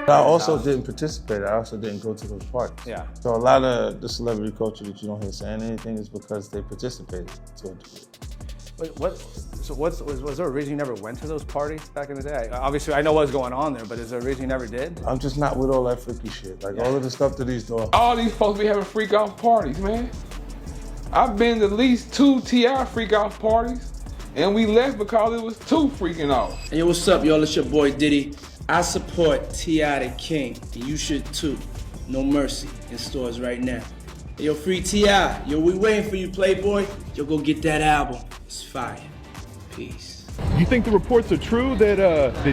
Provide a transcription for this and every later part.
I also didn't participate. I also didn't go to those parties. Yeah. So a lot of the celebrity culture that you don't hear saying anything is because they participated to a degree. Was there a reason you never went to those parties back in the day? Obviously, I know what's going on there, but is there a reason you never did? I'm just not with all that freaky shit. Like all of the stuff that he's doing. All these folks be having freak off parties, man. I've been to at least 2 T.I. freak off parties, and we left because it was too freaking off. Hey, yo, what's up, y'all? It's your boy Diddy. I support T.I. the King, and you should too. No Mercy in stores right now. Hey, yo, free T.I. Yo, we waiting for you, Playboy. Yo, go get that album. It's fire. Peace. You think the reports are true that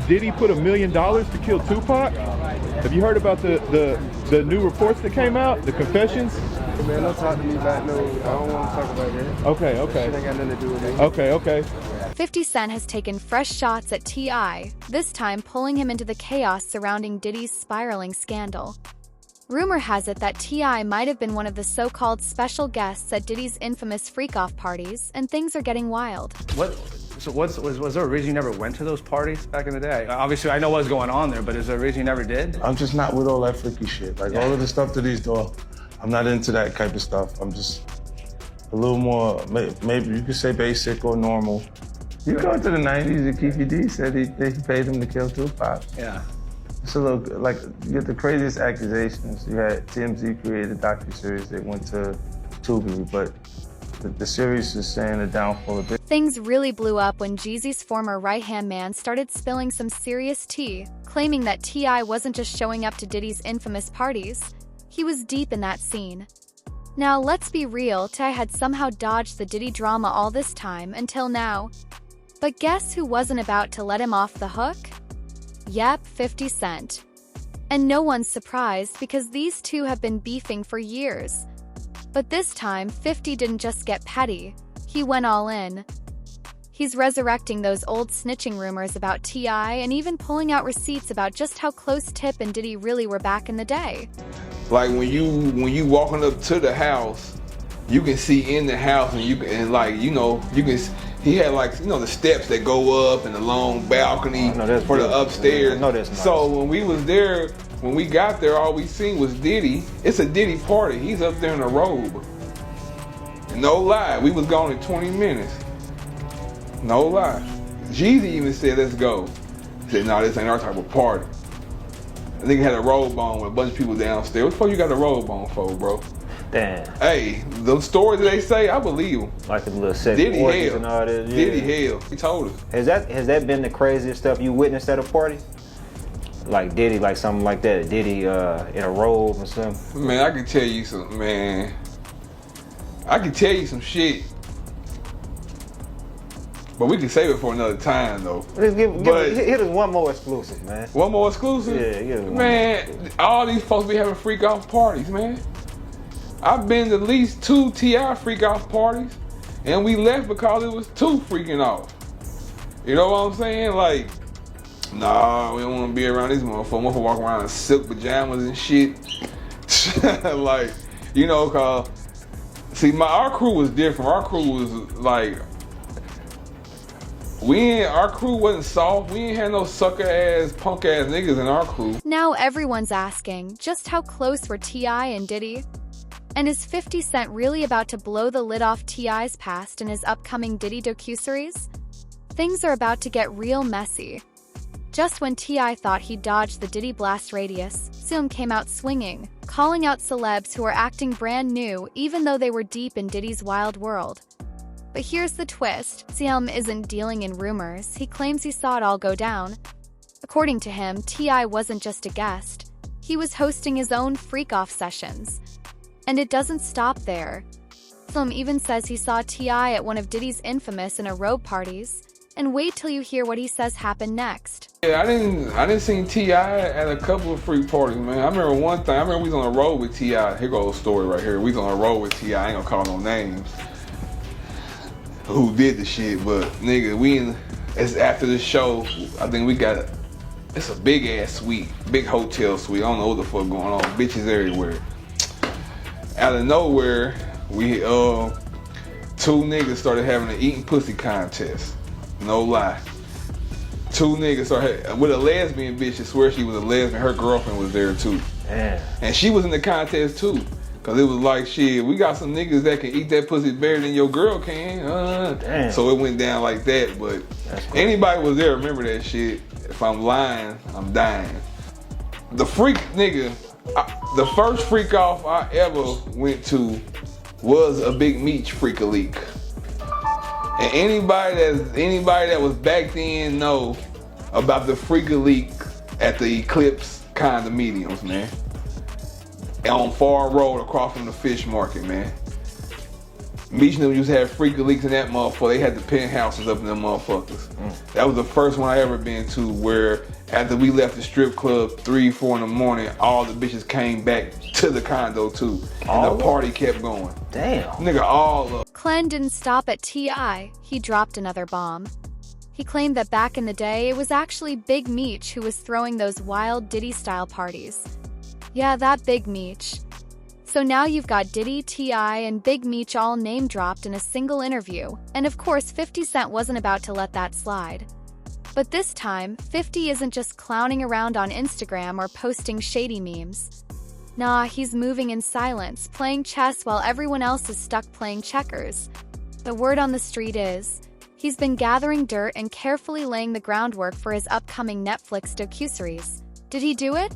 Diddy put $1 million to kill Tupac? Have you heard about the new reports that came out, the confessions? Man, don't talk to me about no, I don't want to talk about that. Okay. That ain't got nothing to do with me. Okay. 50 Cent has taken fresh shots at T.I., this time pulling him into the chaos surrounding Diddy's spiraling scandal. Rumor has it that T.I. might have been one of the so-called special guests at Diddy's infamous freak-off parties, and things are getting wild. Was there a reason you never went to those parties back in the day? Obviously, I know what's going on there, but is there a reason you never did? I'm just not with all that freaky shit. Like all of the stuff that he's doing, I'm not into that type of stuff. I'm just a little more, maybe you could say basic or normal. You go to the 90s and Keefy D said he paid him to kill Tupac. Yeah. It's a little, like, you get the craziest accusations. You had TMZ created a docuseries that went to Tubi, but the series is saying the downfall of it. Things really blew up when Jeezy's former right-hand man started spilling some serious tea, claiming that T.I. wasn't just showing up to Diddy's infamous parties. He was deep in that scene. Now, let's be real, T.I. had somehow dodged the Diddy drama all this time until now. But guess who wasn't about to let him off the hook? Yep, 50 Cent. And no one's surprised because these two have been beefing for years. But this time, 50 didn't just get petty, he went all in. He's resurrecting those old snitching rumors about T.I. and even pulling out receipts about just how close Tip and Diddy really were back in the day. Like when you walking up to the house, you can see in the house, and you can he had the steps that go up and the long balcony for the upstairs. So when we was there, when we got there, all we seen was Diddy. It's a Diddy party. He's up there in a robe. And no lie, we was gone in 20 minutes. No lie. Jeezy even said, "Let's go." He said, "No, this ain't our type of party." I think he had a robe on with a bunch of people downstairs. What the fuck you got the robe on for, bro? Damn. Hey, the stories that they say, I believe them. Like the little sex Diddy orgies hell. and all that. Yeah. Diddy hell. He told us. Has that been the craziest stuff you witnessed at a party? Like Diddy, like something like that. Diddy in a robe or something. Man, I can tell you some. Man, I can tell you some shit. But we can save it for another time, though. Hit us one more exclusive, man. One more exclusive? Yeah. Man, all these folks be having freak off parties, man. I've been to at least 2 T.I. freak off parties, and we left because it was too freaking off. You know what I'm saying? Like, nah, we don't want to be around these motherfuckers. Motherfuckers walk around in silk pajamas and shit. Like, cause see, our crew was different. Our crew was like, our crew wasn't soft. We ain't had no sucker ass, punk ass niggas in our crew. Now everyone's asking, just how close were T.I. and Diddy? And is 50 Cent really about to blow the lid off T.I.'s past in his upcoming Diddy docuseries? Things are about to get real messy. Just when T.I. thought he dodged the Diddy blast radius, Zoom came out swinging, calling out celebs who are acting brand new even though they were deep in Diddy's wild world. But here's the twist, Siam isn't dealing in rumors, he claims he saw it all go down. According to him, T.I. wasn't just a guest, he was hosting his own freak-off sessions. And it doesn't stop there. Film even says he saw T.I. at one of Diddy's infamous in a robe parties, and wait till you hear what he says happened next. Yeah, I didn't see T.I. at a couple of freak parties, man. I remember one thing, we was on a road with T.I. Here goes a story right here. We was on a road with T.I. I ain't gonna call no names. Who did the shit, but nigga, it's after the show, I think it's a big ass suite, big hotel suite. I don't know what the fuck going on, bitches everywhere. Out of nowhere, we 2 niggas started having an eating pussy contest. No lie. 2 niggas. So with a lesbian bitch, I swear she was a lesbian. Her girlfriend was there too. Damn. And she was in the contest too. Cause it was like, shit, we got some niggas that can eat that pussy better than your girl can. Damn. So it went down like that. But anybody was there, remember that shit. If I'm lying, I'm dying. The freak nigga, the first freak off I ever went to was a Big Meech freak-a-leak. And anybody that was back then know about the freak-a-leak at the Eclipse condominiums, man. On Far Road across from the fish market, man. Meech and them used to have freak-a-leaks in that motherfucker. They had the penthouses up in them motherfuckers. That was the first one I ever been to where after we left the strip club 3, 4 in the morning, all the bitches came back to the condo too. And the party kept going. Damn. Nigga, all up. Clen didn't stop at T.I. He dropped another bomb. He claimed that back in the day, it was actually Big Meech who was throwing those wild Diddy-style parties. Yeah, that Big Meech. So now you've got Diddy, T.I., and Big Meech all name-dropped in a single interview. And of course, 50 Cent wasn't about to let that slide. But this time, 50 isn't just clowning around on Instagram or posting shady memes. Nah, he's moving in silence, playing chess while everyone else is stuck playing checkers. The word on the street is, he's been gathering dirt and carefully laying the groundwork for his upcoming Netflix docuseries. Did he do it?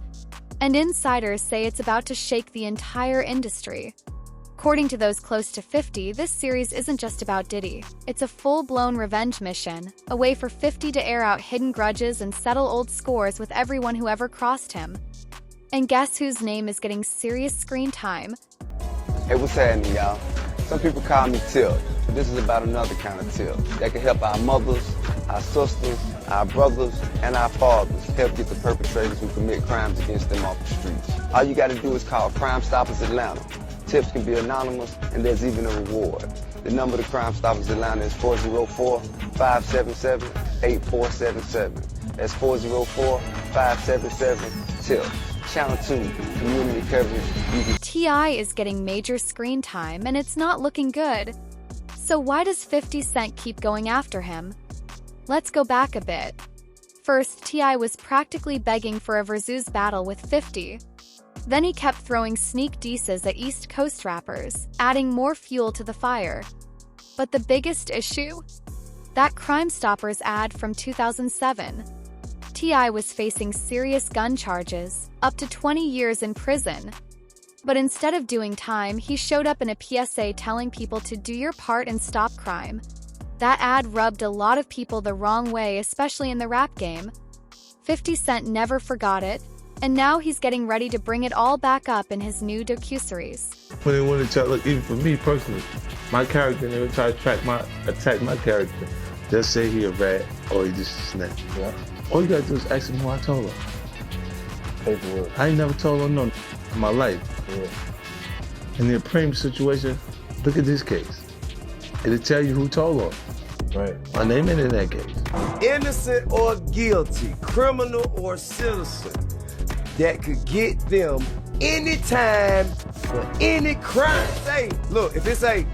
And insiders say it's about to shake the entire industry. According to those close to 50, this series isn't just about Diddy. It's a full-blown revenge mission, a way for 50 to air out hidden grudges and settle old scores with everyone who ever crossed him. And guess whose name is getting serious screen time? Hey, what's happening, y'all? Some people call me Tip. This is about another kind of tip that can help our mothers, our sisters, our brothers, and our fathers help get the perpetrators who commit crimes against them off the streets. All you gotta do is call Crime Stoppers Atlanta. Tips can be anonymous, and there's even a reward. The number to Crime Stoppers Atlanta is 404-577-8477. That's 404-577-TIP. Channel 2, community coverage. T.I. is getting major screen time, and it's not looking good. So why does 50 Cent keep going after him? Let's go back a bit. First, T.I. was practically begging for a versus battle with 50. Then he kept throwing sneak disses at East Coast rappers, adding more fuel to the fire. But the biggest issue? That Crime Stoppers ad from 2007. T.I. was facing serious gun charges, up to 20 years in prison. But instead of doing time, he showed up in a PSA telling people to do your part and stop crime. That ad rubbed a lot of people the wrong way, especially in the rap game. 50 Cent never forgot it, and now he's getting ready to bring it all back up in his new docuseries. When they want to try, look, even for me personally, my character, they would try to attack my character. Just say he a rat or he just a snitch. Yeah. All you gotta do is ask him who I told her. Paperwork. I ain't never told her no in my life. Yeah. In the Supreme situation, look at this case. It'll tell you who told her. Right. My name ain't in that case. Innocent or guilty, criminal or citizen, that could get them any time for any crime. Say, look, if it's a,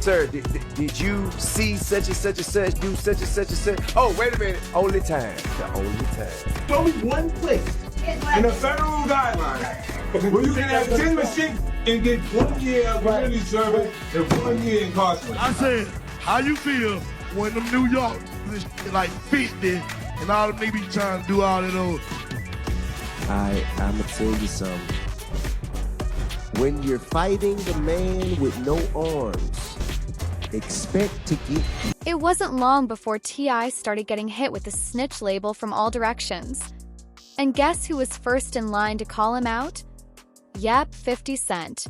sir, did you see such and such and such, do such and such and such? Oh, wait a minute, only time, the only time. Only one place in the federal guidelines where you can have 10 machines and get 1 year of community service and 1 year incarceration. I said, how you feel when them New York is like 50 and all them niggas be trying to do all of those? I'ma tell you something. When you're fighting the man with no arms, expect to get... It wasn't long before T.I. started getting hit with the snitch label from all directions. And guess who was first in line to call him out? Yep, 50 Cent.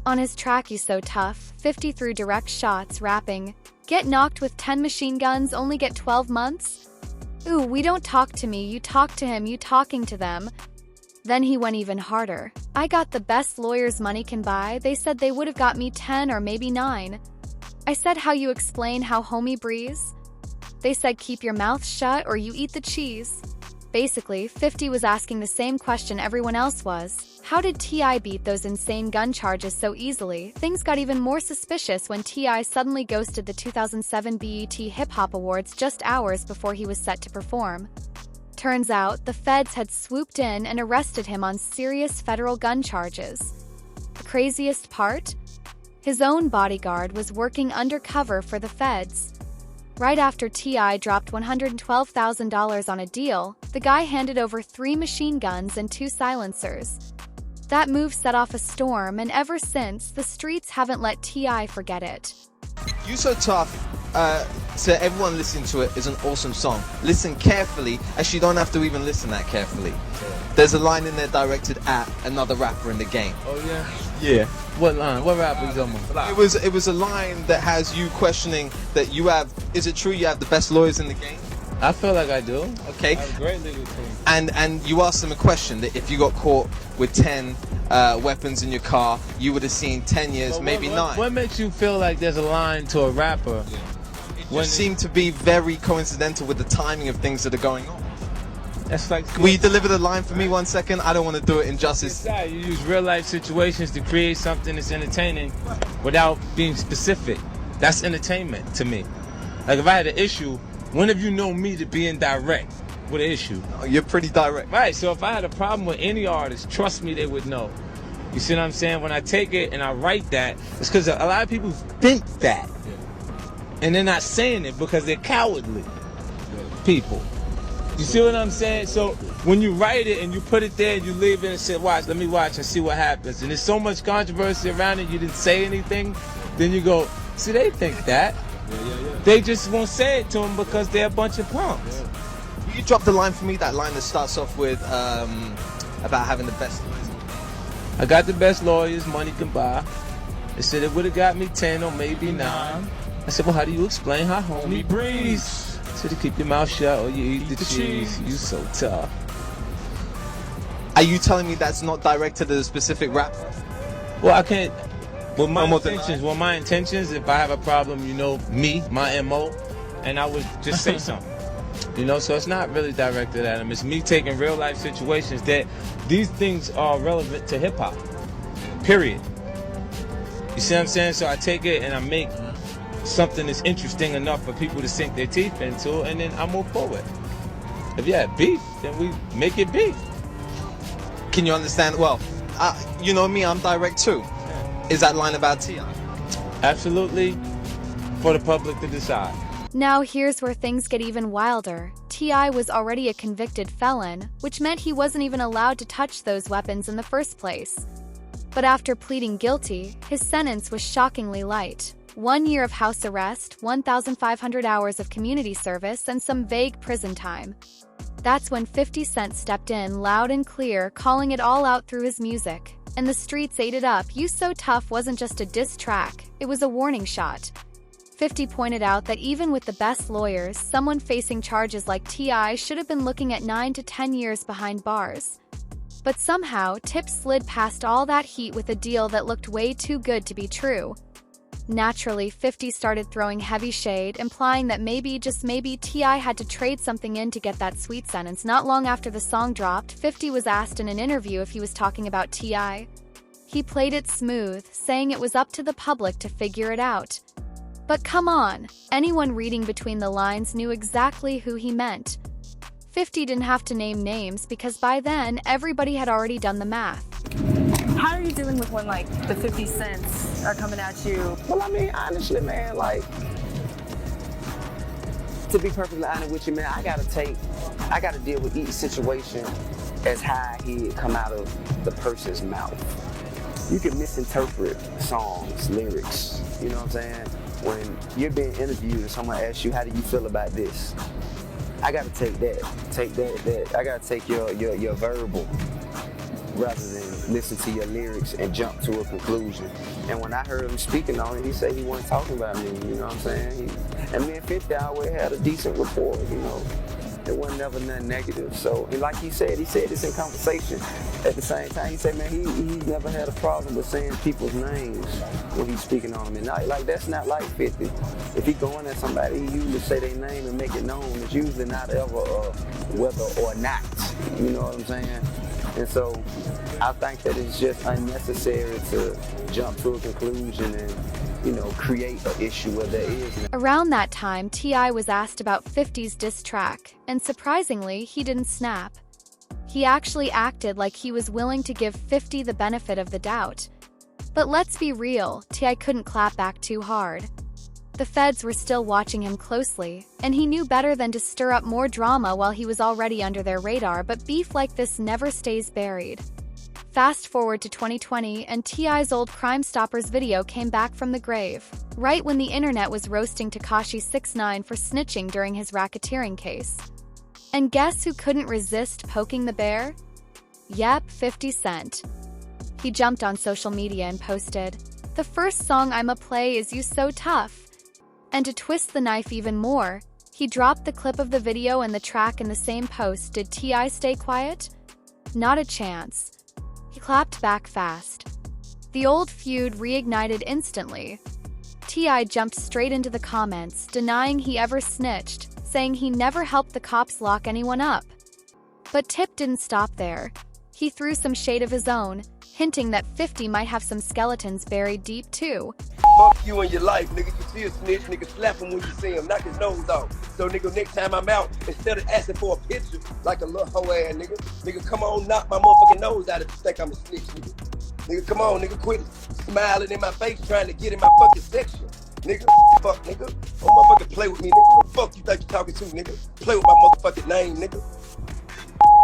On his track He's So Tough, 50 threw direct shots, rapping, "Get knocked with 10 machine guns, only get 12 months? Ooh, we don't talk to me, you talk to him, you talking to them." Then he went even harder. "I got the best lawyers money can buy, they said they would have got me 10 or maybe 9. I said how you explain how homie breeze? They said keep your mouth shut or you eat the cheese." Basically, 50 was asking the same question everyone else was. How did T.I. beat those insane gun charges so easily? Things got even more suspicious when T.I. suddenly ghosted the 2007 BET Hip Hop Awards just hours before he was set to perform. Turns out, the feds had swooped in and arrested him on serious federal gun charges. The craziest part? His own bodyguard was working undercover for the feds. Right after T.I. dropped $112,000 on a deal, the guy handed over 3 machine guns and 2 silencers. That move set off a storm, and ever since, the streets haven't let T.I. forget it. You So Tough, to everyone listening to it, is an awesome song. Listen carefully, as you don't have to even listen that carefully. There's a line in there directed at another rapper in the game. Oh yeah? Yeah. What line? What rapper you talking about? It was a line that has you questioning that you have, is it true you have the best lawyers in the game? I feel like I do. Okay. I have a great legal team. And you asked them a question that if you got caught with 10 weapons in your car, you would have seen 10 years, But maybe 9. What makes you feel like there's a line to a rapper? It just seemed to be very coincidental with the timing of things that are going on. That's like, will you deliver the line for me 1 second? I don't want to do it injustice. You use real life situations to create something that's entertaining without being specific. That's entertainment to me. Like if I had an issue, when have you known me to be indirect with an issue? Oh, you're pretty direct. Right, so if I had a problem with any artist, trust me, they would know. You see what I'm saying? When I take it and I write that, it's because a lot of people think that. And they're not saying it because they're cowardly people. You see what I'm saying? So when you write it and you put it there and you leave it and say, watch, let me watch and see what happens. And there's so much controversy around it, you didn't say anything. Then you go, see, they think that. They just won't say it to them because they're a bunch of punks. You dropped the line for me, that line that starts off with about having the best lawyers. I got the best lawyers money can buy. They said it would have got me 10 or maybe 9. I said, well, how do you explain how homie breathes? So to keep your mouth shut or you eat the cheese. You so tough. Are you telling me that's not directed at a specific rapper? Well, I can't. Well, my intentions, if I have a problem, you know me, my MO, and I would just say something. You know, so it's not really directed at him. It's me taking real life situations that these things are relevant to hip hop. Period. You see what I'm saying? So I take it and I make something that's interesting enough for people to sink their teeth into, and then I move forward. If you have beef, then we make it beef. Can you understand? Well, you know me, I'm direct too. Is that line about T.I.? Absolutely, for the public to decide. Now here's where things get even wilder. T.I. was already a convicted felon, which meant he wasn't even allowed to touch those weapons in the first place. But after pleading guilty, his sentence was shockingly light. 1 year of house arrest, 1,500 hours of community service, and some vague prison time. That's when 50 Cent stepped in loud and clear, calling it all out through his music. And the streets ate it up. You So Tough wasn't just a diss track, it was a warning shot. 50 pointed out that even with the best lawyers, someone facing charges like T.I. should have been looking at 9 to 10 years behind bars. But somehow, Tip slid past all that heat with a deal that looked way too good to be true. Naturally, 50 started throwing heavy shade, implying that maybe, just maybe, T.I. had to trade something in to get that sweet sentence. Not long after the song dropped, 50 was asked in an interview if he was talking about T.I. He played it smooth, saying it was up to the public to figure it out. But come on, anyone reading between the lines knew exactly who he meant. 50 didn't have to name names because by then, everybody had already done the math. How are you dealing with when, like, the 50 cents are coming at you? Well, I mean, honestly, man, like, to be perfectly honest with you, man, I gotta deal with each situation as how I hear it come out of the person's mouth. You can misinterpret songs, lyrics, you know what I'm saying? When you're being interviewed and someone asks you, how do you feel about this? I gotta take that. I gotta take your verbal rather than listen to your lyrics and jump to a conclusion. And when I heard him speaking on it, he said he wasn't talking about me, you know what I'm saying? And me and 50 always had a decent rapport, you know. It wasn't never nothing negative. So, and like he said this in conversation. At the same time, he said, man, he's never had a problem with saying people's names when he's speaking on them. And like that's not like 50. If he going at somebody, he usually say their name and make it known. It's usually not ever whether or not. You know what I'm saying? And so I think that it's just unnecessary to jump to a conclusion and, you know, create an issue where there is no. Around that time, T.I. was asked about 50's diss track, and surprisingly, he didn't snap. He actually acted like he was willing to give 50 the benefit of the doubt. But let's be real, T.I. couldn't clap back too hard. The feds were still watching him closely, and he knew better than to stir up more drama while he was already under their radar, but beef like this never stays buried. Fast forward to 2020, and T.I.'s old Crime Stoppers video came back from the grave, right when the internet was roasting Tekashi 6ix9ine for snitching during his racketeering case. And guess who couldn't resist poking the bear? Yep, 50 Cent. He jumped on social media and posted, "The first song I'ma play is You So Tough." And to twist the knife even more, he dropped the clip of the video and the track in the same post. Did T.I. stay quiet? Not a chance. He clapped back fast. The old feud reignited instantly. T.I. jumped straight into the comments, denying he ever snitched, saying he never helped the cops lock anyone up. But Tip didn't stop there. He threw some shade of his own, hinting that 50 might have some skeletons buried deep too. Fuck you in your life, nigga. You see a snitch, nigga, slap him when you see him, knock his nose off. So, nigga, next time I'm out, instead of asking for a picture like a little hoe ass nigga, come on, knock my motherfucking nose out if you think I'm a snitch, nigga. Nigga, come on, nigga, quit smiling in my face trying to get in my fucking section. Nigga, fuck, nigga. Don't motherfucking play with me, nigga. What the fuck you think you talking to, nigga? Play with my motherfucking name, nigga.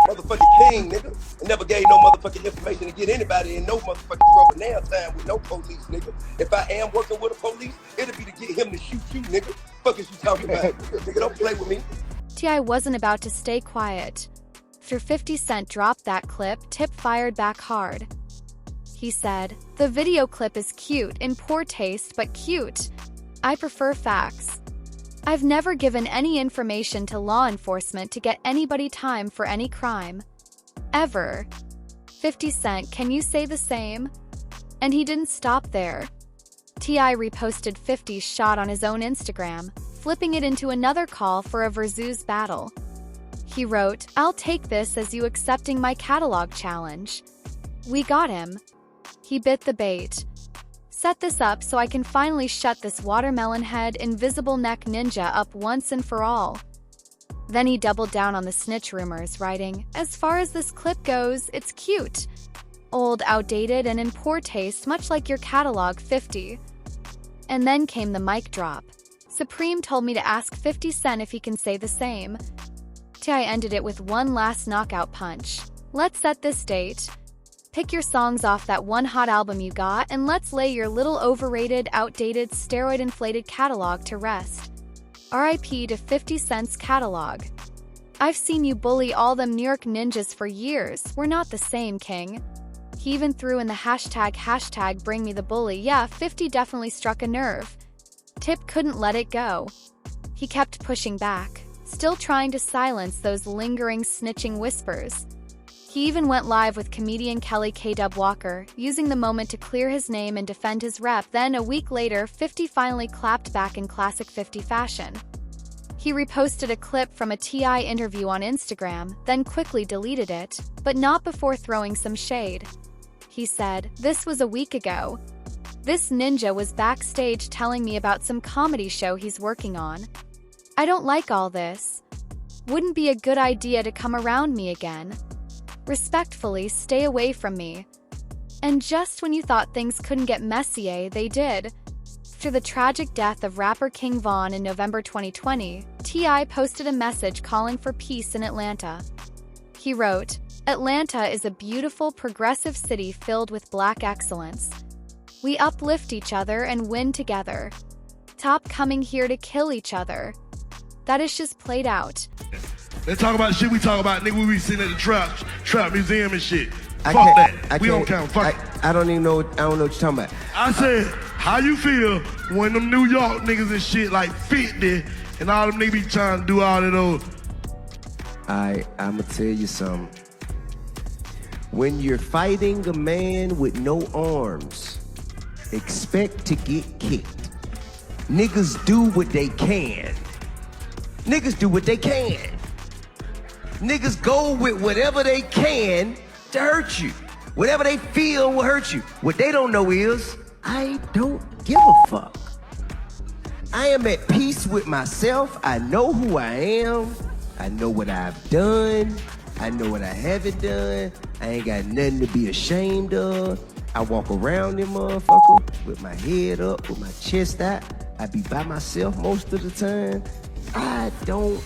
Motherfucking king, nigga. I never gave no motherfucking information to get anybody in no motherfucking trouble now time with no police, nigga. If I am working with a police, it'll be to get him to shoot you, nigga. Fuck is you talking about? Nigga, don't play with me. T.I. wasn't about to stay quiet. After 50 Cent dropped that clip, Tip fired back hard. He said, "The video clip is cute, in poor taste, but cute. I prefer facts. I've never given any information to law enforcement to get anybody time for any crime. Ever. 50 Cent, can you say the same?" And he didn't stop there. T.I. reposted 50's shot on his own Instagram, flipping it into another call for a versus battle. He wrote, "I'll take this as you accepting my catalog challenge." We got him. He bit the bait. "Set this up so I can finally shut this watermelon head invisible neck ninja up once and for all." Then he doubled down on the snitch rumors, writing, "As far as this clip goes, it's cute. Old, outdated, and in poor taste, much like your catalog, 50. And then came the mic drop. Supreme told me to ask 50 Cent if he can say the same. T.I. ended it with one last knockout punch. "Let's set this date. Pick your songs off that one hot album you got, and let's lay your little overrated, outdated, steroid-inflated catalog to rest. R.I.P. to 50 Cent's catalog. I've seen you bully all them New York ninjas for years. We're not the same, king." He even threw in the hashtag bring me the bully. Yeah, 50 definitely struck a nerve. Tip couldn't let it go. He kept pushing back, still trying to silence those lingering snitching whispers. He even went live with comedian Kelly K-Dub Walker, using the moment to clear his name and defend his rep. Then, a week later, 50 finally clapped back in classic 50 fashion. He reposted a clip from a T.I. interview on Instagram, then quickly deleted it, but not before throwing some shade. He said, "This was a week ago. This ninja was backstage telling me about some comedy show he's working on. I don't like all this. Wouldn't be a good idea to come around me again. Respectfully, stay away from me." And just when you thought things couldn't get messier, they did. After the tragic death of rapper King Von in November 2020, T.I. posted a message calling for peace in Atlanta. He wrote, "Atlanta is a beautiful, progressive city filled with Black excellence. We uplift each other and win together. Stop coming here to kill each other. That is just played out." Let's talk about shit we talk about, nigga. We be sitting at the trap museum and shit. I Fuck can't- that. We don't count. Fuck it. I don't even know. I don't know what you're talking about. I said, how you feel when them New York niggas and shit like 50 and all them niggas be trying to do all of those I'ma tell you something. When you're fighting a man with no arms, expect to get kicked. Niggas do what they can. Niggas do what they can. Niggas go with whatever they can to hurt you. Whatever they feel will hurt you. What they don't know is, I don't give a fuck. I am at peace with myself. I know who I am. I know what I've done. I know what I haven't done. I ain't got nothing to be ashamed of. I walk around them motherfucker with my head up, with my chest out. I be by myself most of the time. I don't